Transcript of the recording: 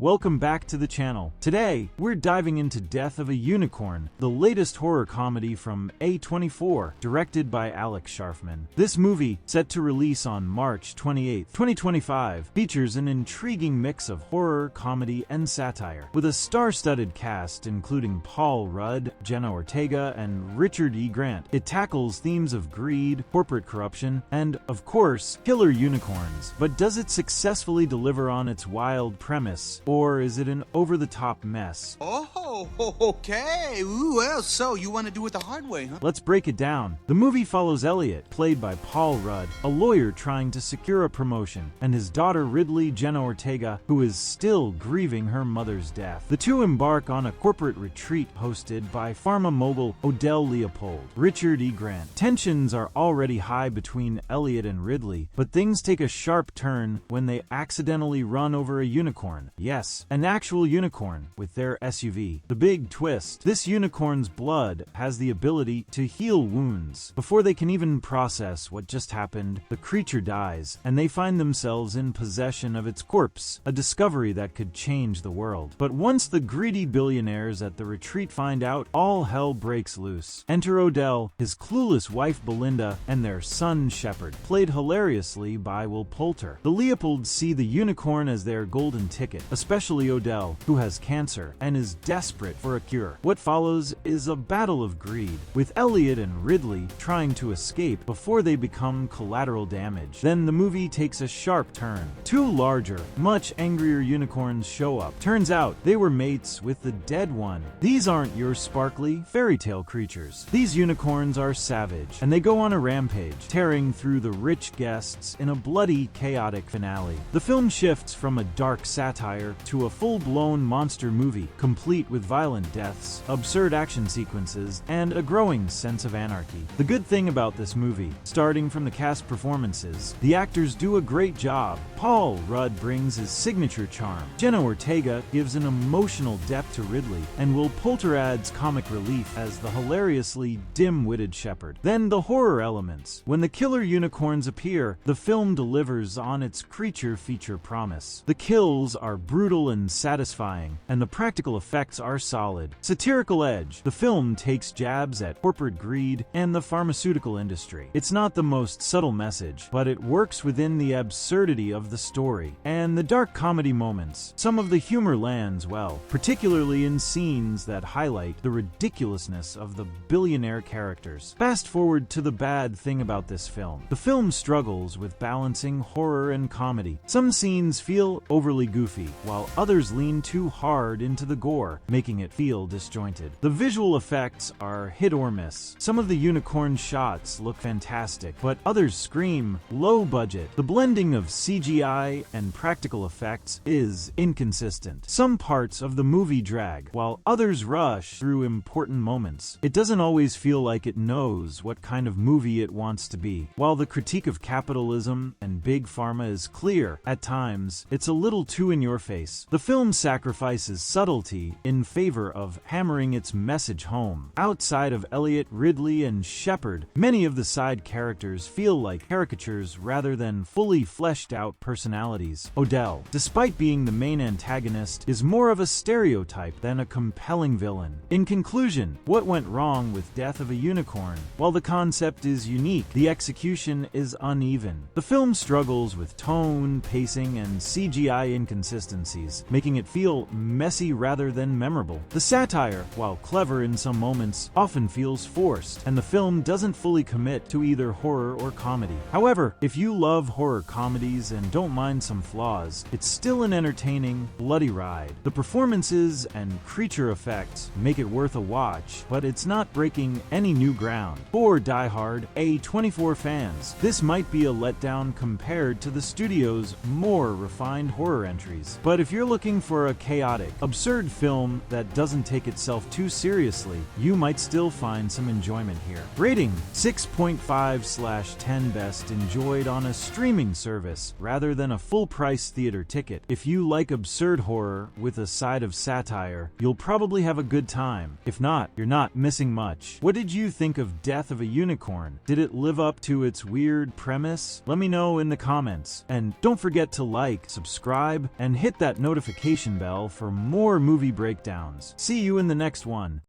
Welcome back to the channel. Today, we're diving into Death of a Unicorn, the latest horror comedy from A24, directed by Alex Sharfman. This movie, set to release on March 28, 2025, features an intriguing mix of horror, comedy, and satire. With a star-studded cast including Paul Rudd, Jenna Ortega, and Richard E. Grant, it tackles themes of greed, corporate corruption, and, of course, killer unicorns. But does it successfully deliver on its wild premise? Or is it an over-the-top mess? Oh, okay. Ooh, well, so you want to do it the hard way, huh? Let's break it down. The movie follows Elliot, played by Paul Rudd, a lawyer trying to secure a promotion, and his daughter Ridley Jenna Ortega, who is still grieving her mother's death. The two embark on a corporate retreat hosted by pharma mogul Odell Leopold, Richard E. Grant. Tensions are already high between Elliot and Ridley, but things take a sharp turn when they accidentally run over a unicorn. Yes, an actual unicorn with their SUV. The big twist: this unicorn's blood has the ability to heal wounds. Before they can even process what just happened, the creature dies, and they find themselves in possession of its corpse, a discovery that could change the world. But once the greedy billionaires at the retreat find out, all hell breaks loose. Enter Odell, his clueless wife Belinda, and their son Shepard, played hilariously by Will Poulter. The Leopolds see the unicorn as their golden ticket, especially Odell, who has cancer and is desperate for a cure. What follows is a battle of greed, with Elliot and Ridley trying to escape before they become collateral damage. Then the movie takes a sharp turn. Two larger, much angrier unicorns show up. Turns out they were mates with the dead one. These aren't your sparkly fairy tale creatures. These unicorns are savage, and they go on a rampage, tearing through the rich guests in a bloody, chaotic finale. The film shifts from a dark satire to a full-blown monster movie, complete with violent deaths, absurd action sequences, and a growing sense of anarchy. The good thing about this movie, starting from the cast performances, the actors do a great job. Paul Rudd brings his signature charm. Jenna Ortega gives an emotional depth to Ridley, and Will Poulter adds comic relief as the hilariously dim-witted Shepard. Then the horror elements. When the killer unicorns appear, the film delivers on its creature feature promise. The kills are brutal and satisfying, and the practical effects are solid. Satirical edge. The film takes jabs at corporate greed and the pharmaceutical industry. It's not the most subtle message, but it works within the absurdity of the story. And the dark comedy moments. Some of the humor lands well, particularly in scenes that highlight the ridiculousness of the billionaire characters. Fast forward to the bad thing about this film. The film struggles with balancing horror and comedy. Some scenes feel overly goofy, while others lean too hard into the gore, making it feel disjointed. The visual effects are hit or miss. Some of the unicorn shots look fantastic, but others scream low budget. The blending of CGI and practical effects is inconsistent. Some parts of the movie drag, while others rush through important moments. It doesn't always feel like it knows what kind of movie it wants to be. While the critique of capitalism and big pharma is clear, at times it's a little too in your face. The film sacrifices subtlety in favor of hammering its message home. Outside of Elliot, Ridley, and Shepard, many of the side characters feel like caricatures rather than fully fleshed out personalities. Odell, despite being the main antagonist, is more of a stereotype than a compelling villain. In conclusion, what went wrong with Death of a Unicorn? While the concept is unique, the execution is uneven. The film struggles with tone, pacing, and CGI inconsistencies, making it feel messy rather than memorable. The satire, while clever in some moments, often feels forced, and the film doesn't fully commit to either horror or comedy. However, if you love horror comedies and don't mind some flaws, it's still an entertaining, bloody ride. The performances and creature effects make it worth a watch, but it's not breaking any new ground. For die-hard A24 fans, this might be a letdown compared to the studio's more refined horror entries. But if you're looking for a chaotic, absurd film that doesn't take itself too seriously, you might still find some enjoyment here. Rating 6.5/10, best enjoyed on a streaming service rather than a full-price theater ticket. If you like absurd horror with a side of satire, you'll probably have a good time. If not, you're not missing much. What did you think of Death of a Unicorn? Did it live up to its weird premise? Let me know in the comments. And don't forget to like, subscribe, and hit that notification bell for more movie breakdowns. See you in the next one.